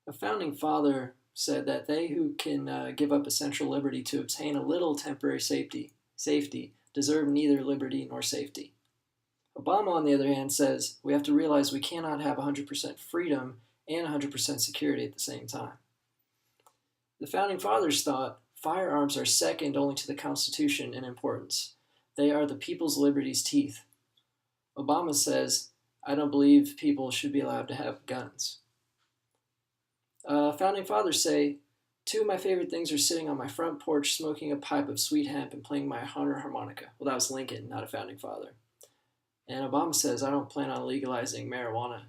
A founding father said that they who can give up essential liberty to obtain a little temporary safety deserve neither liberty nor safety. Obama, on the other hand, says we have to realize we cannot have 100% freedom and 100% security at the same time. The founding fathers thought firearms are second only to the Constitution in importance. They are the people's liberty's teeth. Obama says, I don't believe people should be allowed to have guns. Founding fathers say, two of my favorite things are sitting on my front porch smoking a pipe of sweet hemp and playing my Hunter harmonica. Well, that was Lincoln, not a founding father. And Obama says, I don't plan on legalizing marijuana.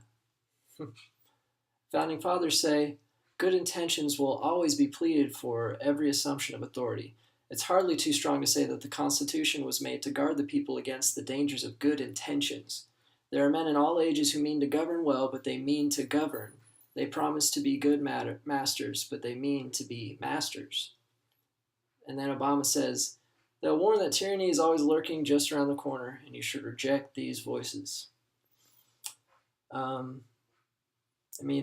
Founding fathers say, good intentions will always be pleaded for every assumption of authority. It's hardly too strong to say that the Constitution was made to guard the people against the dangers of good intentions. There are men in all ages who mean to govern well, but they mean to govern. They promise to be good masters, but they mean to be masters. And then Obama says, they'll warn that tyranny is always lurking just around the corner, and you should reject these voices. The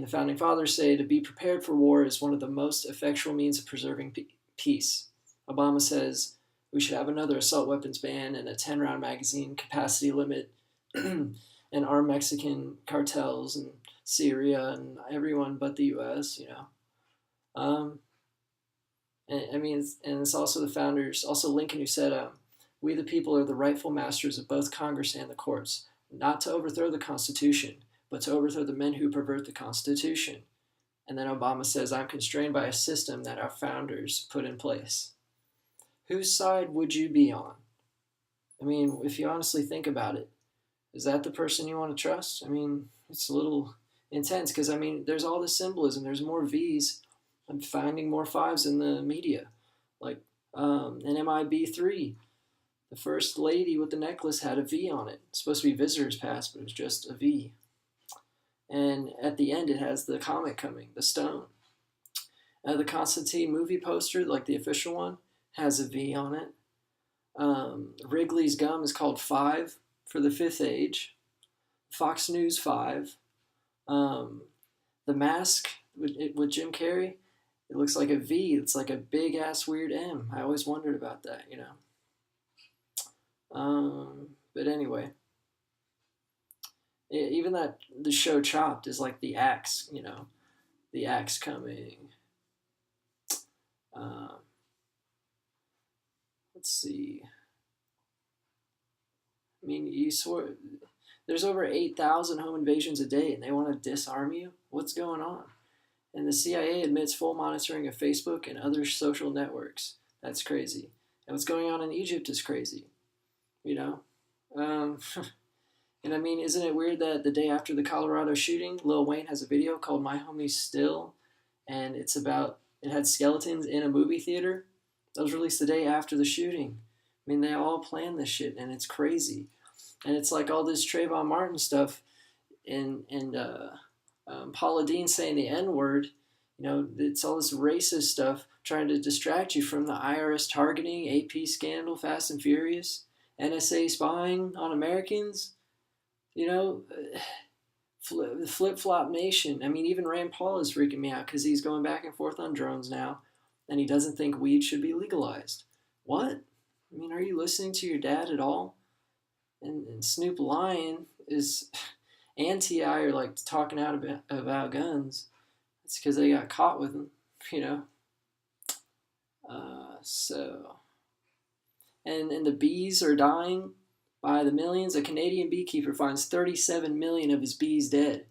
founding fathers say to be prepared for war is one of the most effectual means of preserving peace. Obama says we should have another assault weapons ban and a 10-round magazine capacity limit and arm Mexican cartels and Syria and everyone but the U.S., it's also the founders, also Lincoln, who said, we the people are the rightful masters of both Congress and the courts, not to overthrow the Constitution, but to overthrow the men who pervert the Constitution. And then Obama says, I'm constrained by a system that our founders put in place. Whose side would you be on? If you honestly think about it, is that the person you want to trust? It's a little intense because, there's all this symbolism. There's more V's. I'm finding more 5s in the media. Like an MIB3. The first lady with the necklace had a V on it. It's supposed to be visitor's pass, but it was just a V. And at the end, it has the comet coming, the stone. The Constantine movie poster, like the official one, has a V on it. Wrigley's gum is called 5 for the fifth age. Fox News 5. The Mask with Jim Carrey, it looks like a V. It's like a big ass weird M. I always wondered about that, But anyway, even that the show Chopped is like the axe, the axe coming. Let's see. You swear there's over 8,000 home invasions a day, and they want to disarm you? What's going on? And the CIA admits full monitoring of Facebook and other social networks. That's crazy. And what's going on in Egypt is crazy. Isn't it weird that the day after the Colorado shooting, Lil Wayne has a video called My Homie Still, and it had skeletons in a movie theater? That was released the day after the shooting. They all planned this shit, and it's crazy. And it's like all this Trayvon Martin stuff, and Paula Deen saying the N-word. It's all this racist stuff trying to distract you from the IRS targeting, AP scandal, Fast and Furious, NSA spying on Americans. Flip-flop nation. Even Rand Paul is freaking me out because he's going back and forth on drones now, and he doesn't think weed should be legalized. What? Are you listening to your dad at all? And Snoop Lion is anti-I or like talking out about guns. It's because they got caught with them, And the bees are dying by the millions. A Canadian beekeeper finds 37 million of his bees dead.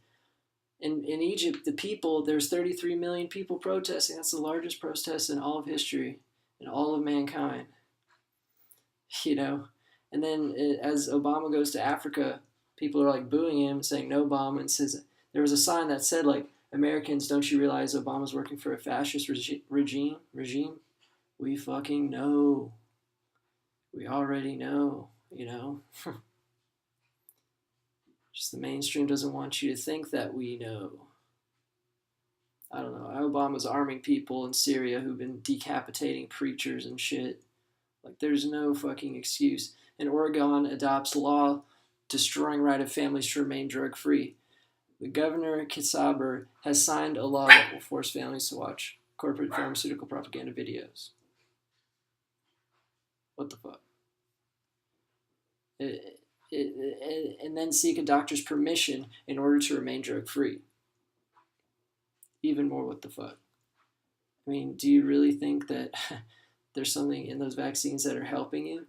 In Egypt, there's 33 million people protesting. That's the largest protest in all of history, in all of mankind. And then as Obama goes to Africa, people are like booing him, saying no bomb, and says there was a sign that said like, Americans, don't you realize Obama's working for a fascist regime? We fucking know. We already know, Just the mainstream doesn't want you to think that we know. I don't know. Obama's arming people in Syria who've been decapitating preachers and shit. Like, there's no fucking excuse. And Oregon adopts law destroying right of families to remain drug-free. The governor, Kitsaber, has signed a law that will force families to watch corporate pharmaceutical propaganda videos. What the fuck? And then seek a doctor's permission in order to remain drug-free. Even more what the fuck? I mean, do you really think that there's something in those vaccines that are helping you?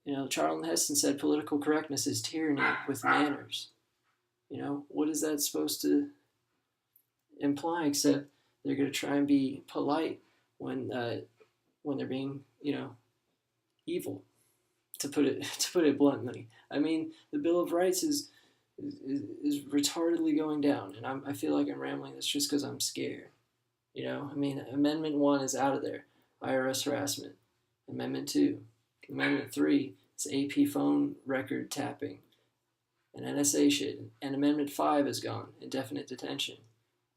You know, Charlton Heston said political correctness is tyranny with manners. You know, what is that supposed to imply except they're going to try and be polite when they're being, you know, evil, to put it bluntly. I mean, the Bill of Rights is retardedly going down, and I feel like I'm rambling this just because I'm scared. You know, I mean, Amendment 1 is out of there, IRS harassment. Amendment 2, Amendment 3 is AP phone record tapping and NSA shit. And Amendment 5 is gone, indefinite detention,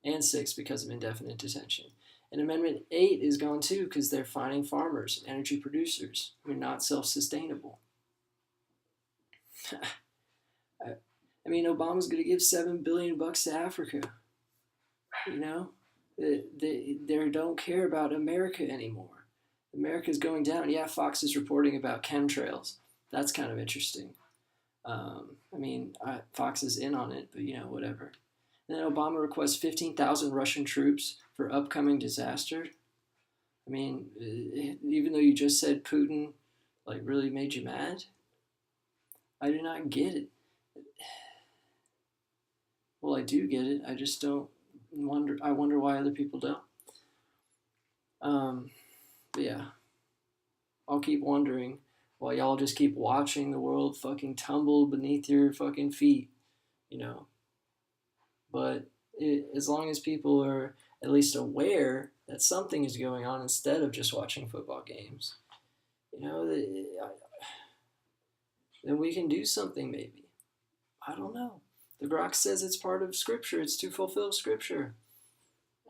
and 6 because of indefinite detention. And Amendment 8 is gone too because they're fining farmers and energy producers who are not self-sustainable. I mean, Obama's going to give $7 billion to Africa. You know, they don't care about America anymore. America's going down. Yeah, Fox is reporting about chemtrails. That's kind of interesting. I mean, Fox is in on it, but you know, whatever. And then Obama requests 15,000 Russian troops for upcoming disaster. I mean, even though you just said Putin, like, really made you mad, I do not get it. Well, I do get it. I just don't wonder. I wonder why other people don't. But yeah, I'll keep wondering while y'all just keep watching the world fucking tumble beneath your fucking feet, you know. But as long as people are at least aware that something is going on instead of just watching football games, you know, then we can do something maybe. I don't know. The Grok says it's part of Scripture. It's to fulfill Scripture.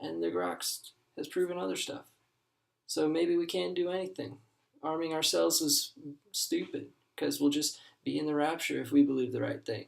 And the Grok has proven other stuff. So maybe we can't do anything. Arming ourselves is stupid because we'll just be in the rapture if we believe the right thing.